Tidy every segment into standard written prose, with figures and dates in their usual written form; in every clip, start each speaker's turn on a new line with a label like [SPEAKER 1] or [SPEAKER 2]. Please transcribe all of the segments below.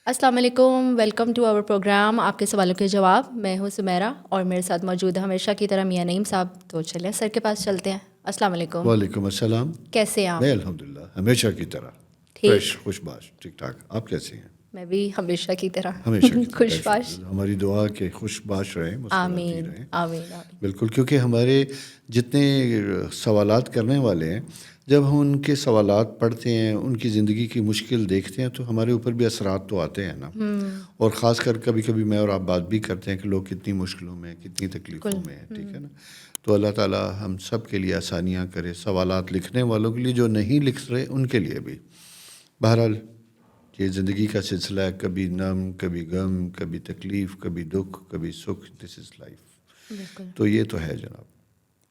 [SPEAKER 1] السلام علیکم، welcome to our program آپ کے سوالوں کے جواب. میں ہوں سمیرہ اور میرے ساتھ موجود ہے ہمیشہ کی طرح میاں نعیم صاحب. تو چلیں سر کے پاس چلتے ہیں. السلام علیکم.
[SPEAKER 2] وعلیکم السلام.
[SPEAKER 1] کیسے ہیں آپ؟
[SPEAKER 2] میں الحمدللہ ہمیشہ کی طرح فریش خوش باش ٹھیک ٹھاک. آپ کیسے ہیں؟
[SPEAKER 1] میں بھی ہمیشہ کی طرح
[SPEAKER 2] ہمیشہ کی طرح
[SPEAKER 1] خوش باش.
[SPEAKER 2] ہماری دعا کہ خوش باش رہیں، مسکراتی رہیں.
[SPEAKER 1] آمین.
[SPEAKER 2] بالکل، کیونکہ ہمارے جتنے سوالات کرنے والے ہیں، جب ہم ان کے سوالات پڑھتے ہیں، ان کی زندگی کی مشکل دیکھتے ہیں تو ہمارے اوپر بھی اثرات تو آتے ہیں نا. اور خاص کر کبھی کبھی میں اور آپ بات بھی کرتے ہیں کہ لوگ کتنی مشکلوں میں، کتنی تکلیفوں میں ہیں. ٹھیک ہے نا. تو اللہ تعالیٰ ہم سب کے لیے آسانیاں کرے، سوالات لکھنے والوں کے لیے، جو نہیں لکھ رہے ان کے لیے بھی. بہرحال یہ زندگی کا سلسلہ ہے، کبھی نم، کبھی غم، کبھی تکلیف، کبھی دکھ، کبھی سکھ. دس از لائف. تو یہ تو ہے جناب.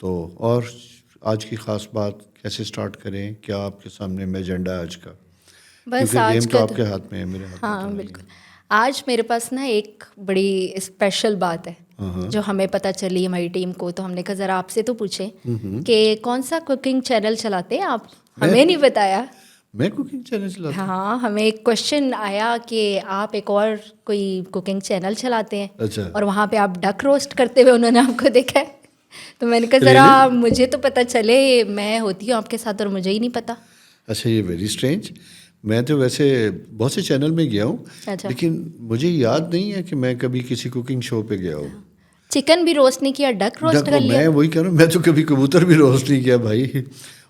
[SPEAKER 2] تو اور آج کی خاص بات کیسے سٹارٹ کریں؟ کیا آپ کے سامنے میں ایجنڈا آج کا؟
[SPEAKER 1] بس
[SPEAKER 2] کیونکہ گیم
[SPEAKER 1] آج
[SPEAKER 2] تو
[SPEAKER 1] کا
[SPEAKER 2] آپ کے ہاتھ میں ہے، میرے ہاتھ میں تو نہیں ہے.
[SPEAKER 1] بالکل. آج میرے پاس نا ایک بڑی اسپیشل بات ہے جو ہمیں پتہ چلی ہماری ٹیم کو. تو ہم نے کہا ذرا آپ سے تو پوچھیں کہ کون سا کوکنگ چینل چلاتے ہیں آپ؟ ہمیں نہیں بتایا.
[SPEAKER 2] میں کوکنگ چینل چلاتا ہوں؟
[SPEAKER 1] ہاں، ہمیں ایک کوشچن آیا کہ آپ ایک اور کوئی کوکنگ چینل چلاتے ہیں.
[SPEAKER 2] اچھا.
[SPEAKER 1] اور وہاں پہ آپ ڈک روسٹ کرتے ہوئے انہوں نے آپ کو دیکھا ہے. تو میں نے کہا ذرا مجھے تو پتہ چلے، میں ہوتی ہوں آپ کے ساتھ اور مجھے ہی نہیں پتہ.
[SPEAKER 2] اچھا، یہ ویری اسٹرینج. میں تو ویسے بہت سے چینل میں گیا ہوں، لیکن مجھے یاد نہیں ہے کہ میں کبھی کسی کوکنگ شو پہ گیا ہوں.
[SPEAKER 1] چکن بھی روسٹ نہیں کیا، ڈک روسٹ کر لیا.
[SPEAKER 2] میں وہی کہہ رہا ہوں، میں تو کبھی کبوتر بھی روسٹ نہیں کیا بھائی.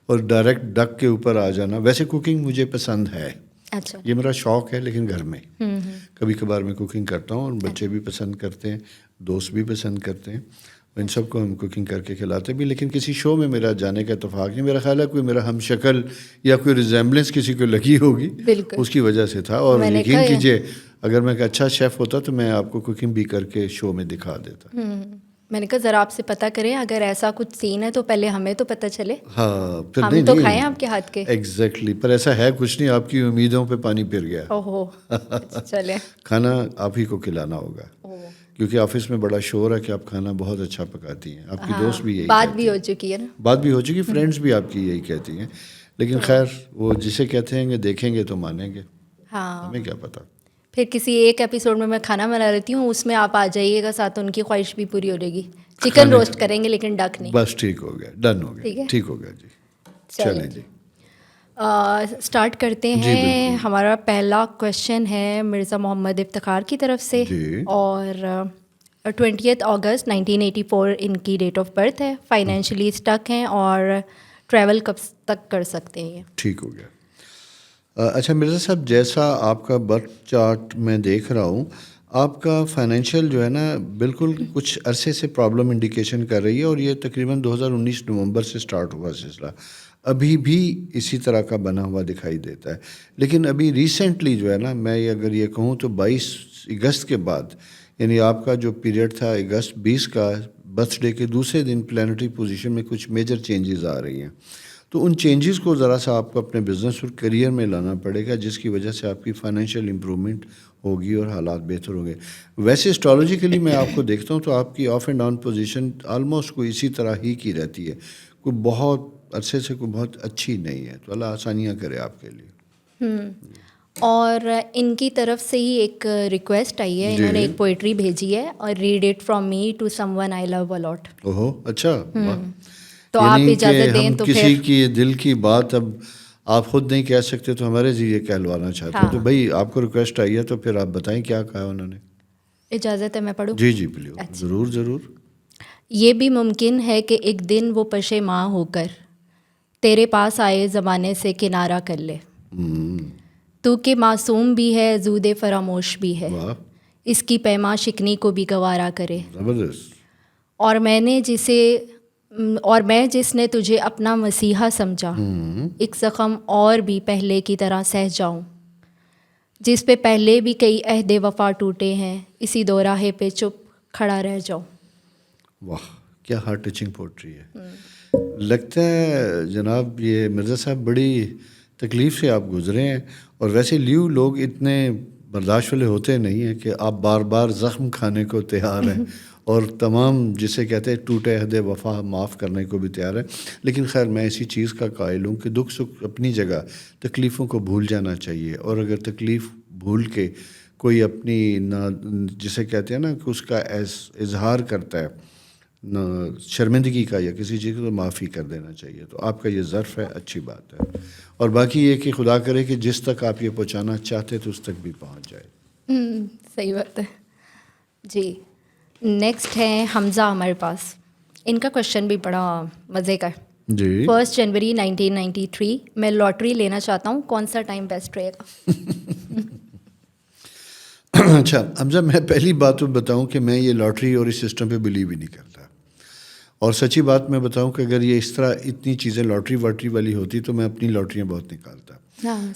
[SPEAKER 2] اور ڈائریکٹ ڈک کے اوپر آ جانا. ویسے کوکنگ مجھے پسند ہے.
[SPEAKER 1] اچھا.
[SPEAKER 2] یہ میرا شوق ہے، لیکن گھر میں کبھی کبھار میں کوکنگ کرتا ہوں، اور بچے بھی پسند کرتے ہیں، دوست بھی پسند کرتے ہیں. ان سب کو ہم کوکنگ کر کے کھلاتے بھی. لیکن کسی شو میں میرا جانے کا اتفاق نہیں. میرا خیال ہے کوئی میرا ہم شکل یا کوئی ریزیمبلنس کسی کو لگی ہوگی، اس کی وجہ سے تھا. اور یقین کیجیے اگر میں ایک اچھا شیف ہوتا تو میں آپ کو کوکنگ بھی کر کے شو میں دکھا دیتا.
[SPEAKER 1] میں نے کہا ذرا آپ سے پتہ کریں، اگر ایسا کچھ سین ہے تو پہلے ہمیں تو پتہ چلے.
[SPEAKER 2] ہاں پھر
[SPEAKER 1] ہم تو کھائیں آپ کے ہاتھ کے.
[SPEAKER 2] ایگزیکٹلی. پر ایسا ہے کچھ نہیں، آپ کی امیدوں پہ پانی پھر گیا.
[SPEAKER 1] اوہو. چلیں
[SPEAKER 2] کھانا آپ ہی کو کھلانا ہوگا، کیونکہ آفس میں بڑا شور ہے کہ آپ کھانا بہت اچھا پکاتی ہیں. آپ کی دوست بھی یہی
[SPEAKER 1] بات بھی ہو چکی ہے نا.
[SPEAKER 2] بات بھی ہو چکی، فرینڈس بھی آپ کی یہی کہتی ہیں. لیکن خیر وہ جسے کہتے ہیں کہ دیکھیں گے تو مانیں گے. ہمیں کیا پتہ.
[SPEAKER 1] پھر کسی ایک ایپیسوڈ میں کھانا بنا لیتی ہوں، اس میں آپ آ جائیے گا ساتھ، ان کی خواہش بھی پوری ہو جائے گی. چکن روسٹ کریں گے لیکن ڈک نہیں.
[SPEAKER 2] بس ٹھیک ہو گیا، ڈن ہو گیا، ٹھیک ہو گیا جی. چلیں جی
[SPEAKER 1] اسٹارٹ کرتے ہیں. ہمارا پہلا کویشچن ہے مرزا محمد افتخار کی طرف سے، اور 20 اگست 1984 ان کی ڈیٹ آف برتھ ہے. فائنینشلی اسٹک ہیں اور ٹریول کب تک کر سکتے ہیں.
[SPEAKER 2] ٹھیک ہو گیا. اچھا مرزا صاحب، جیسا آپ کا برتھ چارٹ میں دیکھ رہا ہوں، آپ کا فائنینشیل جو ہے نا بالکل کچھ عرصے سے پرابلم انڈیکیشن کر رہی ہے، اور یہ تقریباً 2019 نومبر سے سٹارٹ ہوا سلسلہ. ابھی بھی اسی طرح کا بنا ہوا دکھائی دیتا ہے. لیکن ابھی ریسنٹلی جو ہے نا، میں اگر یہ کہوں تو 22 اگست کے بعد، یعنی آپ کا جو پیریڈ تھا اگست 20 کا، برتھ ڈے کے دوسرے دن پلانٹری پوزیشن میں کچھ میجر چینجز آ رہی ہیں. تو ان چینجز کو ذرا سا آپ کو اپنے بزنس اور کریئر میں لانا پڑے گا، جس کی وجہ سے آپ کی فائنینشیل امپرومنٹ ہوگی اور حالات بہتر ہوں گے. ویسے اسٹرالوجیکلی میں آپ کو دیکھتا ہوں تو آپ کی of and down position almost کوئی اسی طرح ہی کی رہتی ہے، کوئی بہت عرصے سے کوئی بہت اچھی نہیں ہے. تو اللہ آسانیاں کرے آپ کے لیے.
[SPEAKER 1] اور ان کی طرف سے ہی ایک ریکویسٹ آئی ہے. انہوں نے ایک پوئٹری بھیجی ہے، اور read it from me to someone I love a lot.
[SPEAKER 2] اوہو، اچھا.
[SPEAKER 1] تو آپ اجازت دیں تو
[SPEAKER 2] کسی کی دل کی بات اب آپ خود نہیں کہہ سکتے تو ہمارے ذریعے کہلوانا چاہتے ہیں. تو بھائی آپ کو ریکویسٹ آئی ہے تو پھر آپ بتائیں کیا کہا انہوں نے.
[SPEAKER 1] اجازت ہے میں پڑھوں؟
[SPEAKER 2] جی جی پلیز. ضرور ضرور.
[SPEAKER 1] یہ بھی ممکن ہے کہ ایک دن وہ پشیماں ہو کر تیرے پاس آئے، زمانے سے کنارہ کر لے. تو کہ معصوم بھی ہے، زود فراموش بھی ہے، اس کی پیما شکنی کو بھی گوارا کرے.
[SPEAKER 2] زبردست.
[SPEAKER 1] اور میں جس نے تجھے اپنا مسیحا سمجھا، ایک زخم اور بھی پہلے کی طرح سہ جاؤں، جس پہ پہلے بھی کئی عہد وفا ٹوٹے ہیں، اسی دو راہے پہ چپ کھڑا رہ جاؤں.
[SPEAKER 2] واہ، کیا ہارٹ ٹچنگ پوٹری ہے. لگتا ہے جناب یہ مرزا صاحب بڑی تکلیف سے آپ گزرے ہیں. اور ویسے لیو لوگ اتنے برداشت والے ہوتے نہیں ہیں کہ آپ بار بار زخم کھانے کو تیار ہیں، اور تمام جسے کہتے ہیں ٹوٹے عہد وفا معاف کرنے کو بھی تیار ہے. لیکن خیر میں اسی چیز کا قائل ہوں کہ دکھ سکھ اپنی جگہ، تکلیفوں کو بھول جانا چاہیے. اور اگر تکلیف بھول کے کوئی اپنی جسے کہتے ہیں نا کہ اس کا اظہار کرتا ہے شرمندگی کا یا کسی چیز کو، تو معافی کر دینا چاہیے. تو آپ کا یہ ظرف ہے، اچھی بات ہے. اور باقی یہ کہ خدا کرے کہ جس تک آپ یہ پہنچانا چاہتے تو اس تک بھی پہنچ جائے.
[SPEAKER 1] صحیح بات ہے. جی نیکسٹ ہے حمزہ ہمارے پاس. ان کا کوشچن بھی بڑا مزے کا ہے.
[SPEAKER 2] جی
[SPEAKER 1] 1 جنوری 1993 میں لاٹری لینا چاہتا ہوں، کون سا ٹائم بیسٹ رہے گا؟
[SPEAKER 2] اچھا حمزہ، میں پہلی بات تو بتاؤں کہ میں یہ لاٹری اور اس سسٹم پہ بلیو ہی نہیں کرتا. اور سچی بات میں بتاؤں کہ اگر یہ اس طرح اتنی چیزیں لاٹری واٹری والی ہوتی تو میں اپنی لاٹریاں بہت نکالتا.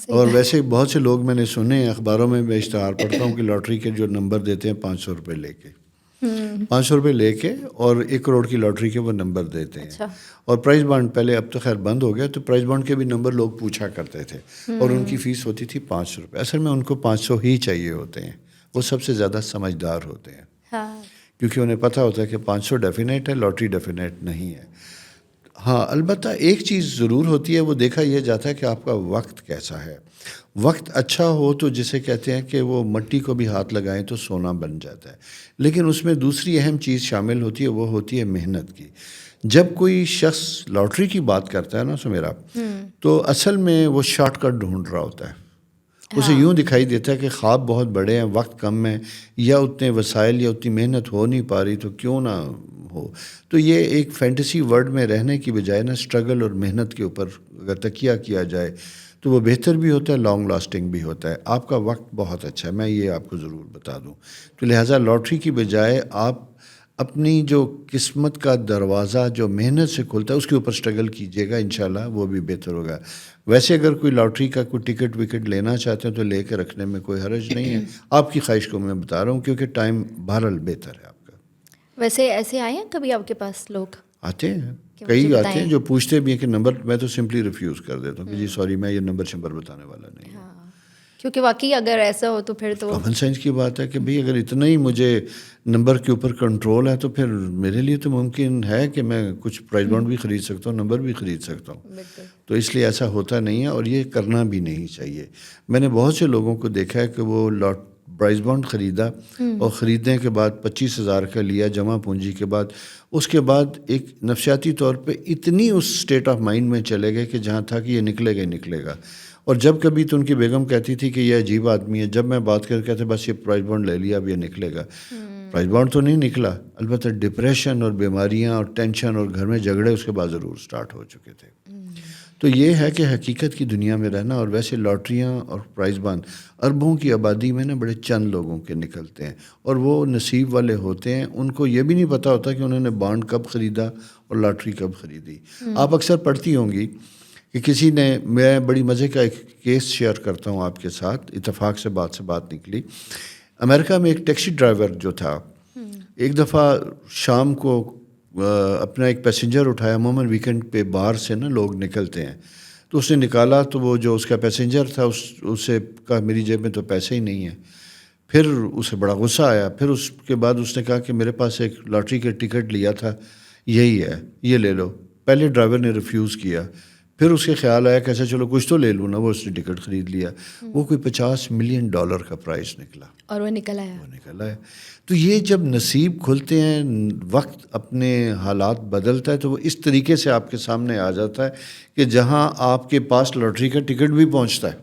[SPEAKER 2] اور ویسے بہت سے لوگ میں نے سنے ہیں، اخباروں میں میں اشتہار پڑھتا ہوں کہ لاٹری کے جو نمبر دیتے ہیں 500 روپے لے کے، 500 روپے لے کے اور 1 کروڑ کی لاٹری کے وہ نمبر دیتے ہیں. اور پرائز بانڈ پہلے، اب تو خیر بند ہو گیا، تو پرائز بانڈ کے بھی نمبر لوگ پوچھا کرتے تھے اور ان کی فیس ہوتی تھی 500 روپے. اصل میں ان کو 500 ہی چاہیے ہوتے ہیں، وہ سب سے زیادہ سمجھدار ہوتے ہیں. کیونکہ انہیں پتہ ہوتا ہے کہ 500 ڈیفینیٹ ہے، لاٹری ڈیفینیٹ نہیں ہے. ہاں البتہ ایک چیز ضرور ہوتی ہے، وہ دیکھا یہ جاتا ہے کہ آپ کا وقت کیسا ہے. وقت اچھا ہو تو جسے کہتے ہیں کہ وہ مٹی کو بھی ہاتھ لگائیں تو سونا بن جاتا ہے. لیکن اس میں دوسری اہم چیز شامل ہوتی ہے، وہ ہوتی ہے محنت کی. جب کوئی شخص لاٹری کی بات کرتا ہے نا سمیرا، تو اصل میں وہ شارٹ کٹ ڈھونڈ رہا ہوتا ہے. اسے یوں دکھائی دیتا ہے کہ خواب بہت بڑے ہیں، وقت کم ہے، یا اتنے وسائل یا اتنی محنت ہو نہیں پا رہی، تو کیوں نہ ہو. تو یہ ایک فینٹیسی ورلڈ میں رہنے کی بجائے نا اسٹرگل اور محنت کے اوپر اگر تکیہ کیا جائے تو وہ بہتر بھی ہوتا ہے، لانگ لاسٹنگ بھی ہوتا ہے. آپ کا وقت بہت اچھا ہے، میں یہ آپ کو ضرور بتا دوں. تو لہٰذا لاٹری کی بجائے آپ اپنی جو قسمت کا دروازہ جو محنت سے کھلتا ہے اس کے اوپر اسٹرگل کیجیے گا، انشاءاللہ وہ بھی بہتر ہوگا. ویسے اگر کوئی لاٹری کا کوئی ٹکٹ وکٹ لینا چاہتے ہیں تو لے کے رکھنے میں کوئی حرج نہیں ہے. آپ کی خواہش کو میں بتا رہا ہوں، کیونکہ ٹائم بہرحال بہتر ہے آپ کا.
[SPEAKER 1] ویسے ایسے آئے ہیں کبھی آپ کے پاس لوگ؟
[SPEAKER 2] آتے ہیں، کئی آتے ہیں جو پوچھتے بھی ہیں کہ نمبر، میں تو سمپلی ریفیوز کر دیتا ہوں کہ جی سوری، میں یہ نمبر شمبر بتانے والا نہیں ہوں.
[SPEAKER 1] کیونکہ واقعی اگر ایسا ہو تو پھر تو
[SPEAKER 2] کامن سینس کی بات ہے کہ بھئی اگر اتنا ہی مجھے نمبر کے اوپر کنٹرول ہے تو پھر میرے لیے تو ممکن ہے کہ میں کچھ پرائز بانڈ بھی خرید سکتا ہوں، نمبر بھی خرید سکتا ہوں. تو اس لیے ایسا ہوتا نہیں ہے اور یہ کرنا بھی نہیں چاہیے. میں نے بہت سے لوگوں کو دیکھا ہے کہ وہ پرائز بانڈ خریدا اور خریدنے کے بعد 25,000 کا لیا جمع پونجی کے بعد، اس کے بعد ایک نفسیاتی طور پہ اتنی اس اسٹیٹ آف مائنڈ میں چلے گئے کہ جہاں تھا کہ یہ نکلے گا ہی نکلے گا. اور جب کبھی تو ان کی بیگم کہتی تھی کہ یہ عجیب آدمی ہے، جب میں بات کر کہتے بس یہ پرائز بانڈ لے لیا اب یہ نکلے گا. پرائز بانڈ تو نہیں نکلا، البتہ ڈپریشن اور بیماریاں اور ٹینشن اور گھر میں جھگڑے اس کے بعد ضرور سٹارٹ ہو چکے تھے. تو یہ ہے کہ حقیقت کی دنیا میں رہنا. اور ویسے لاٹریاں اور پرائز بانڈ اربوں کی آبادی میں نا بڑے چند لوگوں کے نکلتے ہیں اور وہ نصیب والے ہوتے ہیں. ان کو یہ بھی نہیں پتہ ہوتا کہ انہوں نے بانڈ کب خریدا اور لاٹری کب خریدی. آپ اکثر پڑھتی ہوں گی کہ کسی نے، میں بڑی مزے کا ایک کیس شیئر کرتا ہوں آپ کے ساتھ، اتفاق سے بات نکلی. امریکہ میں ایک ٹیکسی ڈرائیور جو تھا، ایک دفعہ شام کو اپنا ایک پیسنجر اٹھایا. عموماً ویکنڈ پہ باہر سے نا لوگ نکلتے ہیں، تو اس نے نکالا تو وہ جو اس کا پیسنجر تھا اسے کہا میری جیب میں تو پیسے ہی نہیں ہیں. پھر اسے بڑا غصہ آیا. پھر اس کے بعد اس نے کہا کہ میرے پاس ایک لاٹری کا ٹکٹ لیا تھا، یہی ہے، یہ لے لو. پہلے ڈرائیور نے ریفیوز کیا، پھر اس کے خیال آیا کہ ایسا چلو کچھ تو لے لوں نا، وہ اس نے ٹکٹ خرید لیا. وہ کوئی $50 ملین کا پرائز نکلا
[SPEAKER 1] اور وہ نکل آیا.
[SPEAKER 2] تو یہ جب نصیب کھلتے ہیں، وقت اپنے حالات بدلتا ہے تو وہ اس طریقے سے آپ کے سامنے آ جاتا ہے کہ جہاں آپ کے پاس لاٹری کا ٹکٹ بھی پہنچتا ہے.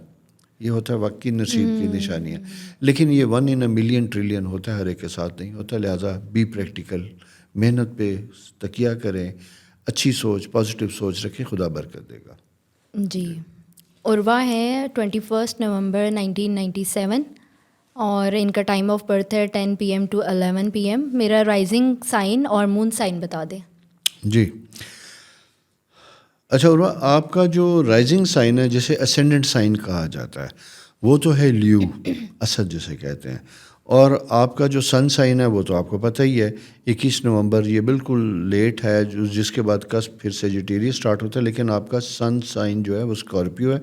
[SPEAKER 2] یہ ہوتا ہے وقت کی نصیب کی نشانی ہے. لیکن یہ 1 in a million ٹریلین ہوتا ہے، ہر ایک کے ساتھ نہیں ہوتا. لہٰذا بی پریکٹیکل، محنت پہ تکیہ کریں، اچھی سوچ، پازیٹیو سوچ رکھیں، خدا برکت دے گا.
[SPEAKER 1] جی عروہ ہے 21 نومبر 1997 اور ان کا ٹائم آف برتھ ہے 10 PM to 11 PM. میرا رائزنگ سائن اور مون سائن بتا دیں.
[SPEAKER 2] جی اچھا عروہ، آپ کا جو رائزنگ سائن ہے جسے اسینڈنٹ سائن کہا جاتا ہے وہ تو ہے لیو، اسد جسے کہتے ہیں. اور آپ کا جو سن سائن ہے وہ تو آپ کو پتہ ہی ہے 21 نومبر. یہ بالکل لیٹ ہے، جس کے بعد کسپ پھر سیجیٹیریس سٹارٹ ہوتا ہے. لیکن آپ کا سن سائن جو ہے وہ اسکارپیو ہے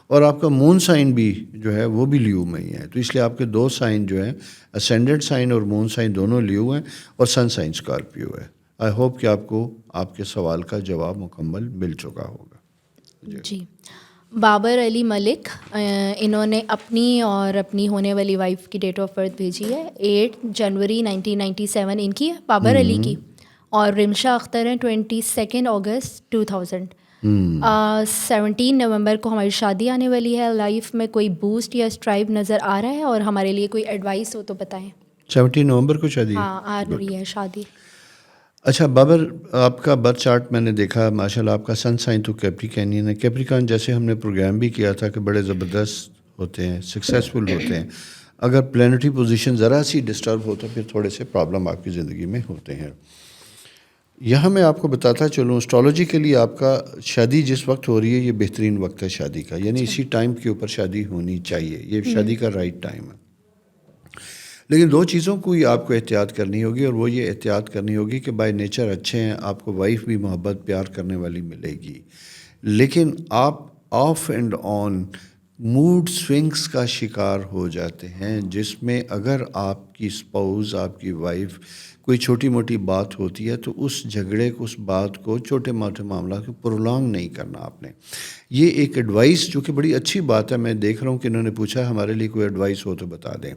[SPEAKER 2] اور آپ کا مون سائن بھی جو ہے وہ بھی لیو میں ہی ہے. تو اس لیے آپ کے 2 سائن جو ہیں، اسینڈنٹ سائن اور مون سائن، دونوں لیو ہیں اور سن سائن اسکارپیو ہے. آئی ہوپ کہ آپ کو آپ کے سوال کا جواب مکمل مل چکا ہوگا.
[SPEAKER 1] جی بابر علی ملک، انہوں نے اپنی اور اپنی ہونے والی وائف کی ڈیٹ آف برتھ بھیجی ہے 8 جنوری 1997 ان کی ہے، بابر علی کی، اور رمشا اختر ہیں 22 اگست 2000۔ 17 نومبر کو ہماری شادی آنے والی ہے، لائف میں کوئی بوسٹ یا اسٹرائیو نظر آ رہا ہے، اور ہمارے لیے کوئی ایڈوائس ہو تو بتائیں۔
[SPEAKER 2] 17 نومبر کو شادی ہے؟
[SPEAKER 1] ہاں آ رہی ہے شادی۔
[SPEAKER 2] اچھا بابر، آپ کا برتھ چارٹ میں نے دیکھا، ماشاءاللہ آپ کا سن سائن تو کیپریکینین ہے۔ کیپریکان جیسے ہم نے پروگرام بھی کیا تھا کہ بڑے زبردست ہوتے ہیں، سکسیزفل ہوتے ہیں، اگر پلانٹری پوزیشن ذرا سی ڈسٹرب ہو تو پھر تھوڑے سے پرابلم آپ کی زندگی میں ہوتے ہیں۔ یہاں میں آپ کو بتاتا چلوں، اسٹرالوجی کے لیے آپ کا شادی جس وقت ہو رہی ہے یہ بہترین وقت ہے شادی کا، یعنی اسی ٹائم کے اوپر شادی ہونی چاہیے، یہ شادی کا رائٹ ٹائم ہے۔ لیکن دو چیزوں کو ہی آپ کو احتیاط کرنی ہوگی، اور وہ یہ احتیاط کرنی ہوگی کہ بائی نیچر اچھے ہیں، آپ کو وائف بھی محبت پیار کرنے والی ملے گی، لیکن آپ off and on mood swings کا شکار ہو جاتے ہیں، جس میں اگر آپ کی اسپاؤز، آپ کی وائف کوئی چھوٹی موٹی بات ہوتی ہے تو اس جھگڑے کو، اس بات کو، چھوٹے موٹے معاملات کو پرولونگ نہیں کرنا آپ نے۔ یہ ایک ایڈوائس جو کہ بڑی اچھی بات ہے، میں دیکھ رہا ہوں کہ انہوں نے پوچھا ہمارے لیے کوئی ایڈوائس ہو تو بتا دیں،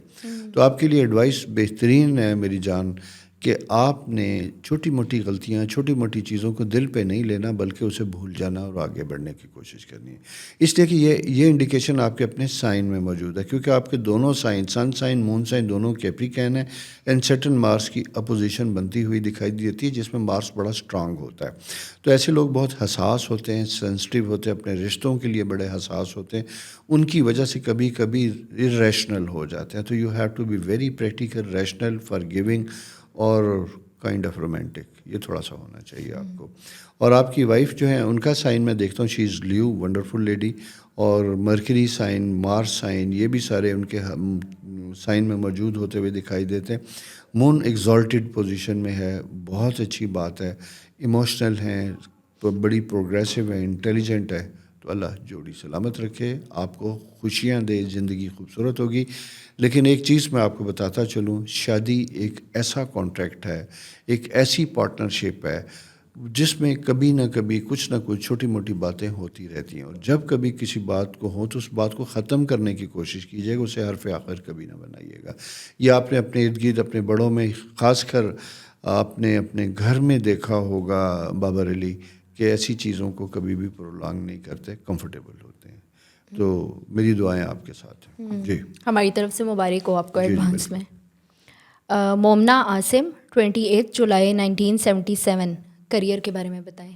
[SPEAKER 2] تو آپ کے لیے ایڈوائس بہترین ہے میری جان، کہ آپ نے چھوٹی موٹی غلطیاں، چھوٹی موٹی چیزوں کو دل پہ نہیں لینا، بلکہ اسے بھول جانا اور آگے بڑھنے کی کوشش کرنی ہے۔ اس لیے کہ یہ انڈیکیشن آپ کے اپنے سائن میں موجود ہے، کیونکہ آپ کے دونوں سائن، سن سائن، مون سائن، دونوں کیپریکین ہیں، اینڈ سیٹرن مارس کی اپوزیشن بنتی ہوئی دکھائی دیتی ہے، جس میں مارس بڑا اسٹرانگ ہوتا ہے۔ تو ایسے لوگ بہت حساس ہوتے ہیں، سینسٹیو ہوتے ہیں، اپنے رشتوں کے لیے بڑے حساس ہوتے ہیں، ان کی وجہ سے کبھی کبھی irrational ہو جاتے ہیں۔ تو you have to be very practical, rational, forgiving, اور کائنڈ آف رومانٹک، یہ تھوڑا سا ہونا چاہیے آپ کو۔ اور آپ کی وائف جو ہیں ان کا سائن میں دیکھتا ہوں، شی از لیو، ونڈرفل لیڈی، اور مرکری سائن، مارس سائن، یہ بھی سارے ان کے سائن میں موجود ہوتے ہوئے دکھائی دیتے ہیں۔ مون ایگزالٹڈ پوزیشن میں ہے، بہت اچھی بات ہے، ایموشنل ہیں، بڑی پروگریسو ہے، انٹیلیجنٹ ہے، تو اللہ جوڑی سلامت رکھے، آپ کو خوشیاں دے، زندگی خوبصورت ہوگی۔ لیکن ایک چیز میں آپ کو بتاتا چلوں، شادی ایک ایسا کانٹریکٹ ہے، ایک ایسی پارٹنرشپ ہے جس میں کبھی نہ کبھی کچھ نہ کچھ چھوٹی موٹی باتیں ہوتی رہتی ہیں، اور جب کبھی کسی بات کو ہو تو اس بات کو ختم کرنے کی کوشش کیجیے گا، اسے حرف آخر کبھی نہ بنائیے گا۔ یہ آپ نے اپنے ارد گرد اپنے بڑوں میں، خاص کر آپ نے اپنے گھر میں دیکھا ہوگا بابر علی، کہ ایسی چیزوں کو کبھی بھی پرولانگ نہیں کرتے، کمفرٹیبل ہوتے ہیں۔ تو میری دعائیں آپ کے ساتھ ہیں جی۔
[SPEAKER 1] ہماری طرف سے مبارک ہو آپ کو
[SPEAKER 2] جی
[SPEAKER 1] ایڈوانس میں۔ مومنا عاصم، 28 جولائی 1977، کریئر کے بارے میں بتائیں۔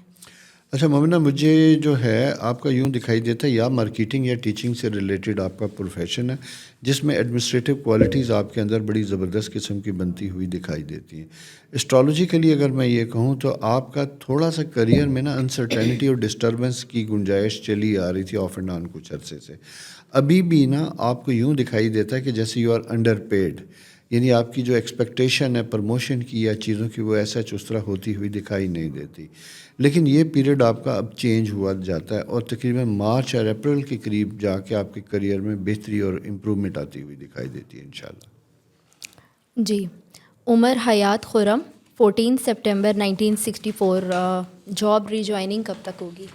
[SPEAKER 2] اچھا مومنہ، مجھے جو ہے آپ کا یوں دکھائی دیتا ہے، یا مارکیٹنگ یا ٹیچنگ سے ریلیٹڈ آپ کا پروفیشن ہے، جس میں ایڈمنسٹریٹو کوالٹیز آپ کے اندر بڑی زبردست قسم کی بنتی ہوئی دکھائی دیتی ہیں۔ اسٹرالوجیکلی اگر میں یہ کہوں تو آپ کا تھوڑا سا کریئر میں نا انسرٹینٹی اور ڈسٹربنس کی گنجائش چلی آ رہی تھی آف اینڈ آن کچھ عرصے سے۔ ابھی بھی نا آپ کو یوں دکھائی دیتا ہے کہ جیسے یو آر انڈر پیڈ، یعنی آپ کی جو ایکسپیکٹیشن ہے پروموشن کی یا چیزوں کی، وہ ایسا اس طرح ہوتی ہوئی دکھائی نہیں دیتی۔ لیکن یہ پیریڈ آپ کا اب چینج ہوا جاتا ہے، اور تقریباً مارچ اور اپریل کے قریب جا کے آپ کے کریئر میں بہتری اور امپرومنٹ آتی ہوئی دکھائی دیتی ہے انشاءاللہ۔
[SPEAKER 1] جی، عمر حیات خرم، 14 سپٹمبر 1964، جاب ری جوائننگ کب تک ہوگی؟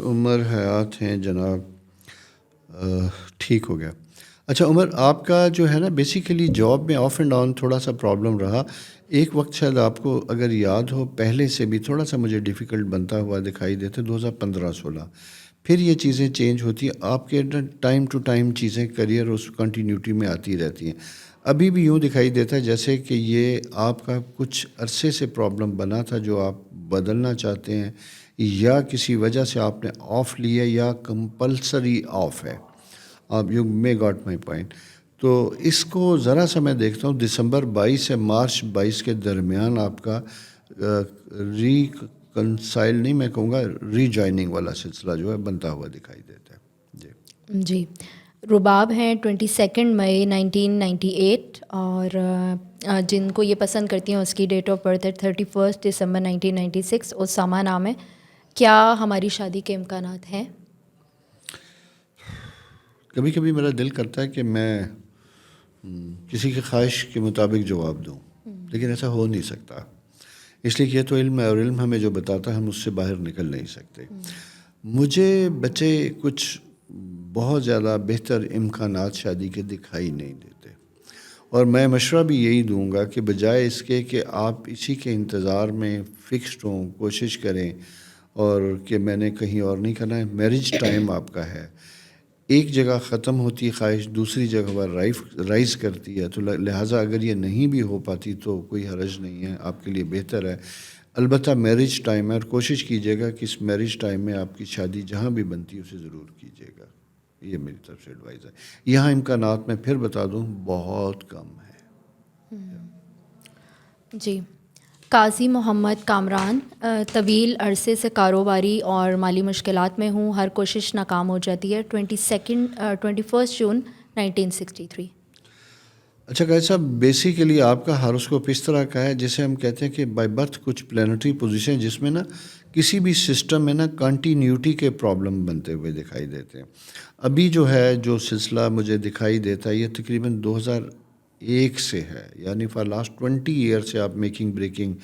[SPEAKER 2] عمر حیات ہیں جناب، ٹھیک ہو گیا۔ اچھا عمر، آپ کا جو ہے نا بیسیکلی جاب میں آف اینڈ آن تھوڑا سا پرابلم رہا، ایک وقت شاید آپ کو اگر یاد ہو پہلے سے بھی تھوڑا سا مجھے ڈیفیکلٹ بنتا ہوا دکھائی دیتا، 2015-16، پھر یہ چیزیں چینج ہوتی ہیں آپ کے ٹائم ٹو ٹائم، چیزیں کریئر اس کنٹینیوٹی میں آتی رہتی ہیں۔ ابھی بھی یوں دکھائی دیتا ہے جیسے کہ یہ آپ کا کچھ عرصے سے پرابلم بنا تھا جو آپ بدلنا چاہتے ہیں، یا کسی وجہ سے آپ نے آف لیا یا کمپلسری آف ہے۔ آپ you may got my point. تو اس کو ذرا سا میں دیکھتا ہوں دسمبر 22 سے مارچ 22 کے درمیان آپ کا ریکنسائل نہیں، میں کہوں گا ری جوائننگ والا سلسلہ جو ہے بنتا ہوا دکھائی دیتا ہے جی۔
[SPEAKER 1] جی، رباب ہیں، 22 مئی 1998، اور جن کو یہ پسند کرتی ہیں اس کی ڈیٹ آف برتھ ہے 31 دسمبر 1996، اسامہ نام ہے۔ کیا ہماری شادی کے امکانات ہیں؟
[SPEAKER 2] کبھی کبھی میرا دل کرتا ہے کہ میں کسی کی خواہش کے مطابق جواب دوں، لیکن ایسا ہو نہیں سکتا۔ اس لیے کہ یہ تو علم ہے، اور علم ہمیں جو بتاتا ہے ہم اس سے باہر نکل نہیں سکتے. مجھے بچے کچھ بہت زیادہ بہتر امکانات شادی کے دکھائی نہیں دیتے، اور میں مشورہ بھی یہی دوں گا کہ بجائے اس کے کہ آپ اسی کے انتظار میں فکسڈ ہوں، کوشش کریں اور کہ میں نے کہیں اور نہیں کرنا ہے. میرج ٹائم آپ کا ہے، ایک جگہ ختم ہوتی ہے خواہش، دوسری جگہ پر رائز کرتی ہے، تو لہٰذا اگر یہ نہیں بھی ہو پاتی تو کوئی حرج نہیں ہے، آپ کے لیے بہتر ہے. البتہ میرج ٹائم ہے، اور کوشش کیجیے گا کہ اس میرج ٹائم میں آپ کی شادی جہاں بھی بنتی ہے اسے ضرور کیجیے گا. یہ میری طرف سے ایڈوائز ہے. یہاں امکانات میں پھر بتا دوں بہت کم ہے.
[SPEAKER 1] جی. قاضی محمد کامران، طویل عرصے سے کاروباری اور مالی مشکلات میں ہوں، ہر کوشش ناکام ہو جاتی ہے. 21 جون 1963.
[SPEAKER 2] اچھا قائد صاحب، بیسیکلی آپ کا ہاروسکوپ اس طرح کا ہے جسے ہم کہتے ہیں کہ بائی برتھ کچھ پلانٹری پوزیشن جس میں نا کسی بھی سسٹم میں نا کنٹینیوٹی کے پرابلم بنتے ہوئے دکھائی دیتے ہیں. ابھی جو ہے جو سلسلہ مجھے دکھائی دیتا ہے یہ تقریباً 2001 سے ہے، یعنی فار لاسٹ 20 ایئر سے آپ میکنگ بریکنگ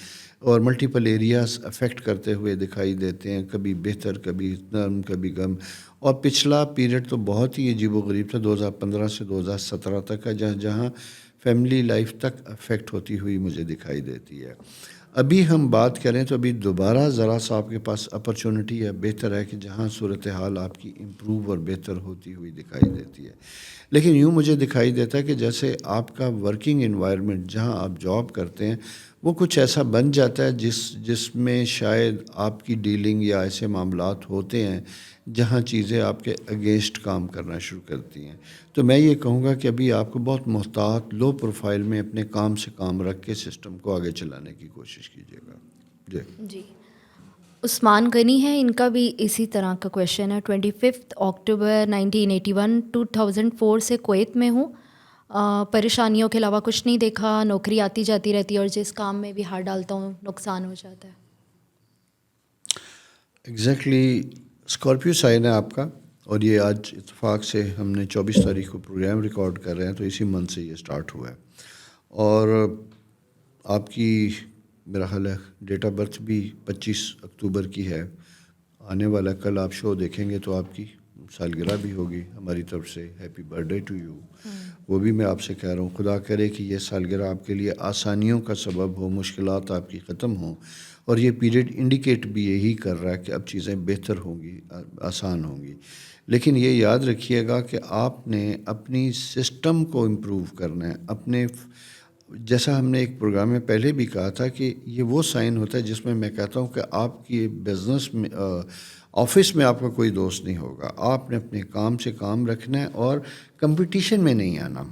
[SPEAKER 2] اور ملٹیپل ایریاز افیکٹ کرتے ہوئے دکھائی دیتے ہیں، کبھی بہتر کبھی نرم کبھی غم. اور پچھلا پیریڈ تو بہت ہی عجیب و غریب تھا، 2015 سے 2017 تک کا، جہاں فیملی لائف تک افیکٹ ہوتی ہوئی مجھے دکھائی دیتی ہے. ابھی ہم بات کریں تو ابھی دوبارہ ذرا سا آپ کے پاس اپرچونٹی ہے، بہتر ہے کہ جہاں صورتحال آپ کی امپروو اور بہتر ہوتی ہوئی دکھائی دیتی ہے. لیکن یوں مجھے دکھائی دیتا ہے کہ جیسے آپ کا ورکنگ انوائرمنٹ جہاں آپ جاب کرتے ہیں وہ کچھ ایسا بن جاتا ہے جس میں شاید آپ کی ڈیلنگ یا ایسے معاملات ہوتے ہیں جہاں چیزیں آپ کے اگینسٹ کام کرنا شروع کرتی ہیں. تو میں یہ کہوں گا کہ ابھی آپ کو بہت محتاط لو پروفائل میں اپنے کام سے کام رکھ کے سسٹم کو آگے چلانے کی کوشش کیجیے گا.
[SPEAKER 1] جی. عثمان غنی ہے، ان کا بھی اسی طرح کا کویشچن ہے. 25 اکتوبر 1981 2004 سے کویت میں ہوں، پریشانیوں کے علاوہ کچھ نہیں دیکھا، نوکری آتی جاتی رہتی ہے اور جس کام میں بھی ہاتھ ڈالتا ہوں نقصان ہو جاتا ہے.
[SPEAKER 2] ایگزیکٹلی اسکارپیو سائن ہے آپ کا، اور یہ آج اتفاق سے ہم نے 24 تاریخ کو پروگرام ریکارڈ کر رہے ہیں، تو اسی منتھ سے یہ سٹارٹ ہوا ہے. اور آپ کی میرا خیال ہے ڈیٹ آف برتھ بھی 25 اکتوبر کی ہے. آنے والا کل آپ شو دیکھیں گے تو آپ کی سالگرہ بھی ہوگی. ہماری طرف سے happy birthday to you. وہ بھی میں آپ سے کہہ رہا ہوں خدا کرے کہ یہ سالگرہ آپ کے لیے آسانیوں کا سبب ہو، مشکلات آپ کی ختم ہوں. اور یہ پیریڈ انڈیکیٹ بھی یہی کر رہا ہے کہ اب چیزیں بہتر ہوں گی، آسان ہوں گی. لیکن یہ یاد رکھیے گا کہ آپ نے اپنی سسٹم کو امپروو کرنا ہے. اپنے جیسا ہم نے ایک پروگرام میں پہلے بھی کہا تھا کہ یہ وہ سائن ہوتا ہے جس میں میں کہتا ہوں کہ آپ کی بزنس میں آفس میں آپ کا کوئی دوست نہیں ہوگا. آپ نے اپنے کام سے کام رکھنا ہے اور کمپٹیشن میں نہیں آنا.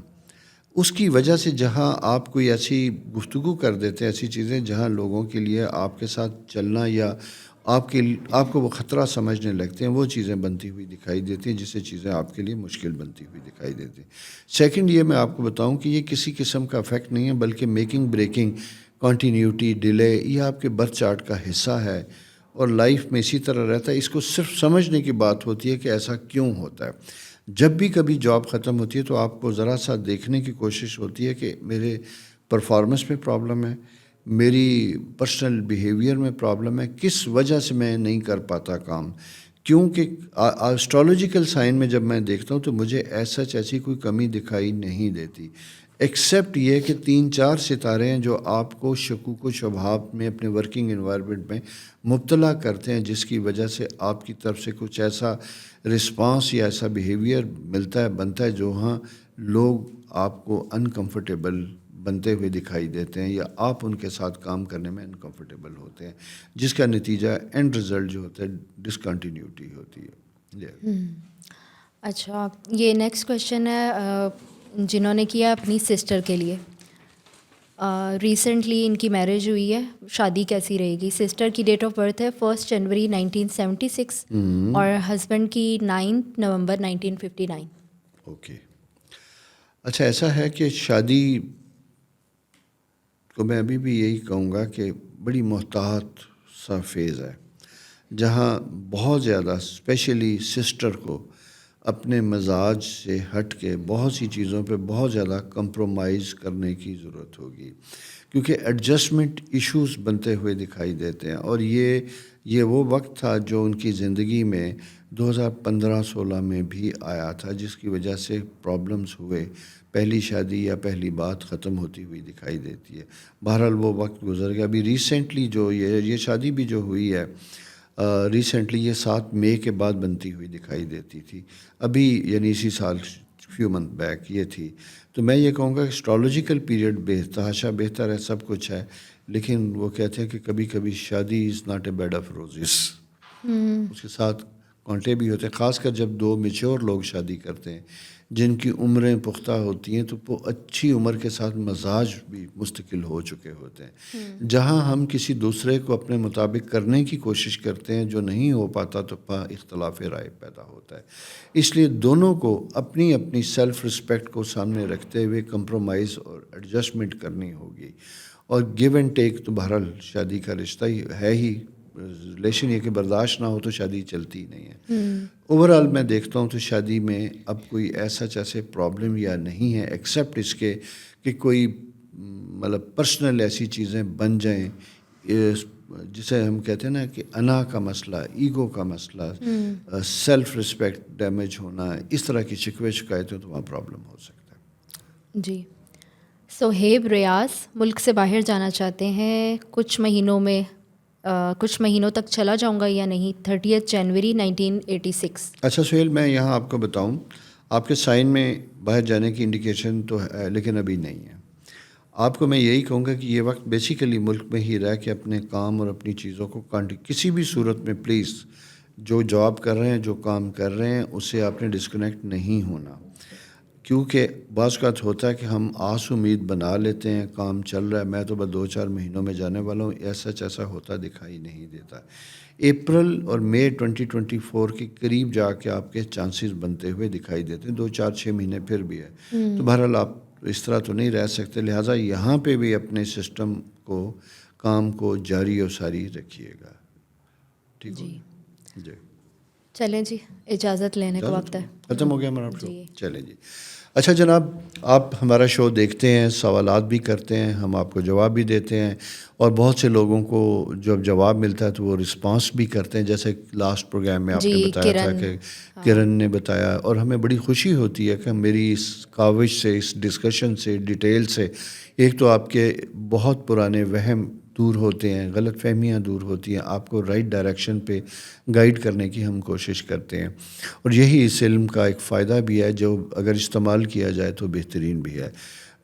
[SPEAKER 2] اس کی وجہ سے جہاں آپ کوئی ایسی گفتگو کر دیتے ہیں، ایسی چیزیں جہاں لوگوں کے لیے آپ کے ساتھ چلنا یا آپ کو وہ خطرہ سمجھنے لگتے ہیں، وہ چیزیں بنتی ہوئی دکھائی دیتی ہیں، جس سے چیزیں آپ کے لیے مشکل بنتی ہوئی دکھائی دیتی ہیں. سیکنڈ یہ میں آپ کو بتاؤں کہ یہ کسی قسم کا افیکٹ نہیں ہے، بلکہ میکنگ بریکنگ، کنٹینیوٹی، ڈیلے، یہ آپ کے برتھ چارٹ کا حصہ ہے اور لائف میں اسی طرح رہتا ہے. اس کو صرف سمجھنے کی بات ہوتی ہے کہ ایسا کیوں ہوتا ہے. جب بھی کبھی جاب ختم ہوتی ہے تو آپ کو ذرا سا دیکھنے کی کوشش ہوتی ہے کہ میرے پرفارمنس میں پرابلم ہے، میری پرسنل بیہیویئر میں پرابلم ہے، کس وجہ سے میں نہیں کر پاتا کام. کیونکہ اسٹرالوجیکل سائن میں جب میں دیکھتا ہوں تو مجھے ایسی کوئی کمی دکھائی نہیں دیتی، ایکسیپٹ یہ کہ 3-4 ستارے ہیں جو آپ کو شکوک و شبہات میں اپنے ورکنگ انوائرمنٹ میں مبتلا کرتے ہیں، جس کی وجہ سے آپ کی طرف سے کچھ ایسا رسپانس یا ایسا بیہیویئر بنتا ہے جو ہاں لوگ آپ کو انکمفرٹیبل بنتے ہوئے دکھائی دیتے ہیں یا آپ ان کے ساتھ کام کرنے میں انکمفرٹیبل ہوتے ہیں، جس کا نتیجہ اینڈ رزلٹ جو ہوتا ہے ڈسکنٹینیوٹی ہوتی ہے.
[SPEAKER 1] اچھا، یہ نیکسٹ کویشچن ہے جنہوں نے کیا اپنی سسٹر کے لیے. ریسنٹلی ان کی میرج ہوئی ہے، شادی کیسی رہے گی؟ سسٹر کی ڈیٹ آف برتھ ہے 1 جنوری 1976 اور ہسبینڈ کی 9 نومبر 1959.
[SPEAKER 2] اوکے. اچھا ایسا ہے کہ شادی کو میں ابھی بھی یہی کہوں گا کہ بڑی محتاط سا فیز ہے، جہاں بہت زیادہ اسپیشلی سسٹر کو اپنے مزاج سے ہٹ کے بہت سی چیزوں پہ بہت زیادہ کمپرومائز کرنے کی ضرورت ہوگی. کیونکہ ایڈجسٹمنٹ ایشوز بنتے ہوئے دکھائی دیتے ہیں. اور یہ وہ وقت تھا جو ان کی زندگی میں 2015-16 میں بھی آیا تھا، جس کی وجہ سے پرابلمز ہوئے. پہلی شادی یا پہلی بات ختم ہوتی ہوئی دکھائی دیتی ہے. بہرحال وہ وقت گزر گیا. ابھی ریسنٹلی جو یہ شادی بھی جو ہوئی ہے ریسنٹلی، یہ 7 مئی کے بعد بنتی ہوئی دکھائی دیتی تھی. ابھی یعنی اسی سال فیو منتھ بیک یہ تھی. تو میں یہ کہوں گا کہ اسٹرالوجیکل پیریڈ بہتر بہتر ہے، سب کچھ ہے، لیکن وہ کہتے ہیں کہ کبھی کبھی شادی is not a bed of roses. اس کے ساتھ کانٹے بھی ہوتے ہیں، خاص کر جب 2 میچور لوگ شادی کرتے ہیں جن کی عمریں پختہ ہوتی ہیں، تو وہ اچھی عمر کے ساتھ مزاج بھی مستقل ہو چکے ہوتے ہیں. جہاں ہم کسی دوسرے کو اپنے مطابق کرنے کی کوشش کرتے ہیں، جو نہیں ہو پاتا، تو اختلاف رائے پیدا ہوتا ہے. اس لیے دونوں کو اپنی اپنی سیلف رسپیکٹ کو سامنے رکھتے ہوئے کمپرومائز اور ایڈجسٹمنٹ کرنی ہوگی. اور گیو اینڈ ٹیک تو بہرحال شادی کا رشتہ ہی ہے ہی. ریلیشن یہ کہ برداشت نہ ہو تو شادی چلتی نہیں ہے. اوورآل میں دیکھتا ہوں تو شادی میں اب کوئی ایسے پرابلم یا نہیں ہے، ایکسیپٹ اس کے کہ کوئی مطلب پرسنل ایسی چیزیں بن جائیں جسے ہم کہتے ہیں نا کہ انا کا مسئلہ، ایگو کا مسئلہ، سیلف رسپیکٹ ڈیمیج ہونا، اس طرح کی شکوے شکایتیں، تو وہاں پرابلم ہو سکتا ہے.
[SPEAKER 1] جی. صہیب ریاض ملک سے باہر جانا چاہتے ہیں، کچھ مہینوں تک چلا جاؤں گا یا نہیں. 30 جنوری 1986.
[SPEAKER 2] اچھا سہیل، میں یہاں آپ کو بتاؤں، آپ کے سائن میں باہر جانے کی انڈیکیشن تو ہے، لیکن ابھی نہیں ہے. آپ کو میں یہی کہوں گا کہ یہ وقت بیسیکلی ملک میں ہی رہ کے اپنے کام اور اپنی چیزوں کو کسی بھی صورت میں پلیز جو جاب کر رہے ہیں، جو کام کر رہے ہیں، اس سے آپ نے ڈسکنیکٹ نہیں ہونا. کیونکہ بعض اوقات ہوتا ہے کہ ہم آس امید بنا لیتے ہیں، کام چل رہا ہے، میں تو بس 2-4 مہینوں میں جانے والا ہوں. ایسا ہوتا دکھائی نہیں دیتا. اپریل اور مئی 2024 کے قریب جا کے آپ کے چانسز بنتے ہوئے دکھائی دیتے ہیں. 2-4-6 مہینے پھر بھی ہے. تو بہرحال آپ اس طرح تو نہیں رہ سکتے، لہٰذا یہاں پہ بھی اپنے سسٹم کو، کام کو جاری و ساری رکھیے گا. ٹھیک ہے جی.
[SPEAKER 1] چلیں جی، اجازت لینے کا وقت ہے.
[SPEAKER 2] ختم ہو گیا ہمارا شو. چلیں جی. اچھا جناب، آپ ہمارا شو دیکھتے ہیں، سوالات بھی کرتے ہیں، ہم آپ کو جواب بھی دیتے ہیں، اور بہت سے لوگوں کو جب جواب ملتا ہے تو وہ رسپانس بھی کرتے ہیں. جیسے لاسٹ پروگرام میں آپ نے بتایا تھا کہ کرن نے بتایا، اور ہمیں بڑی خوشی ہوتی ہے کہ میری اس کاوش سے، اس ڈسکشن سے، ڈیٹیل سے، ایک تو آپ کے بہت پرانے وہم دور ہوتے ہیں، غلط فہمیاں دور ہوتی ہیں، آپ کو رائٹ ڈائریکشن پہ گائیڈ کرنے کی ہم کوشش کرتے ہیں. اور یہی اس علم کا ایک فائدہ بھی ہے، جو اگر استعمال کیا جائے تو بہترین بھی ہے.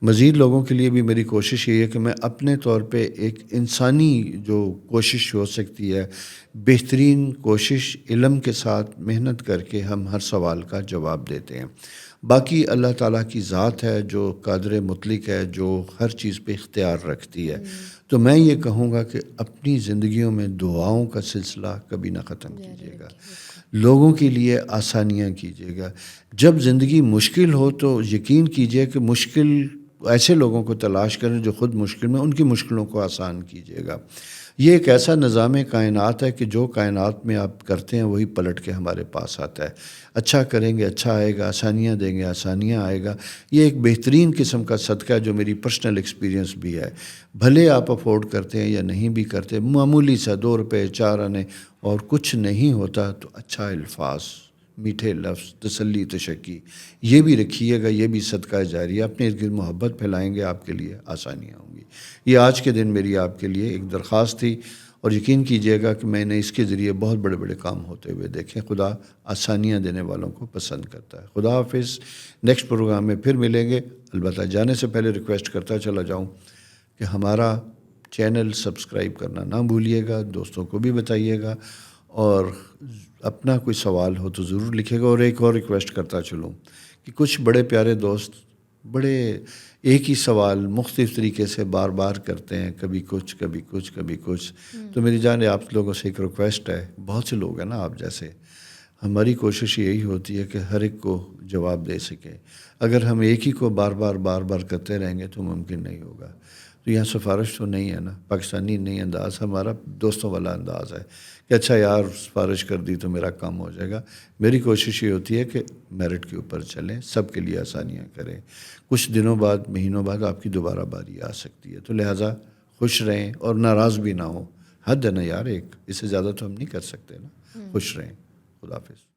[SPEAKER 2] مزید لوگوں کے لیے بھی میری کوشش یہ ہے کہ میں اپنے طور پہ ایک انسانی جو کوشش ہو سکتی ہے، بہترین کوشش، علم کے ساتھ محنت کر کے ہم ہر سوال کا جواب دیتے ہیں. باقی اللہ تعالیٰ کی ذات ہے جو قادر مطلق ہے، جو ہر چیز پہ اختیار رکھتی ہے. تو میں یہ کہوں گا کہ اپنی زندگیوں میں دعاؤں کا سلسلہ کبھی نہ ختم کیجیے گا. لوگوں کے لیے آسانیاں کیجیے گا. جب زندگی مشکل ہو تو یقین کیجیے کہ مشکل ایسے لوگوں کو تلاش کریں جو خود مشکل میں، ان کی مشکلوں کو آسان کیجیے گا. یہ ایک ایسا نظام کائنات ہے کہ جو کائنات میں آپ کرتے ہیں وہی پلٹ کے ہمارے پاس آتا ہے. اچھا کریں گے اچھا آئے گا، آسانیاں دیں گے آسانیاں آئے گا. یہ ایک بہترین قسم کا صدقہ ہے جو میری پرسنل ایکسپیرینس بھی ہے. بھلے آپ افورڈ کرتے ہیں یا نہیں بھی کرتے، معمولی سا 2 روپے 4 آنے اور کچھ نہیں ہوتا، تو اچھا الفاظ، میٹھے لفظ، تسلی تشکی، یہ بھی رکھیے گا. یہ بھی صدقہ جاریہ. اپنے ارد گرد محبت پھیلائیں گے، آپ کے لیے آسانیاں ہوں گی. یہ آج کے دن میری آپ کے لیے ایک درخواست تھی، اور یقین کیجیے گا کہ میں نے اس کے ذریعے بہت بڑے بڑے کام ہوتے ہوئے دیکھیں. خدا آسانیاں دینے والوں کو پسند کرتا ہے. خدا حافظ. نیکسٹ پروگرام میں پھر ملیں گے. البتہ جانے سے پہلے ریکویسٹ کرتا چلا جاؤں کہ ہمارا چینل سبسکرائب کرنا نہ بھولیے گا، دوستوں کو بھی بتائیے گا، اور اپنا کوئی سوال ہو تو ضرور لکھے گا. اور ایک اور ریکویسٹ کرتا چلوں کہ کچھ بڑے پیارے دوست بڑے ایک ہی سوال مختلف طریقے سے بار بار کرتے ہیں، کبھی کچھ کبھی کچھ کبھی کچھ. تو میری جان آپ لوگوں سے ایک ریکویسٹ ہے، بہت سے لوگ ہیں نا آپ جیسے، ہماری کوشش یہی ہوتی ہے کہ ہر ایک کو جواب دے سکے. اگر ہم ایک ہی کو بار بار کرتے رہیں گے تو ممکن نہیں ہوگا. تو یہاں سفارش تو نہیں ہے نا، پاکستانی نہیں انداز، ہمارا دوستوں والا انداز ہے کہ اچھا یار سفارش کر دی تو میرا کام ہو جائے گا. میری کوشش یہ ہوتی ہے کہ میرٹ کے اوپر چلیں, سب کے لیے آسانیاں کریں. کچھ دنوں بعد, مہینوں بعد آپ کی دوبارہ باری آ سکتی ہے, تو لہٰذا خوش رہیں اور ناراض بھی نہ ہوں. حد ہے نا یار, ایک اس سے زیادہ تو ہم نہیں کر سکتے نا. خوش رہیں. خدا حافظ.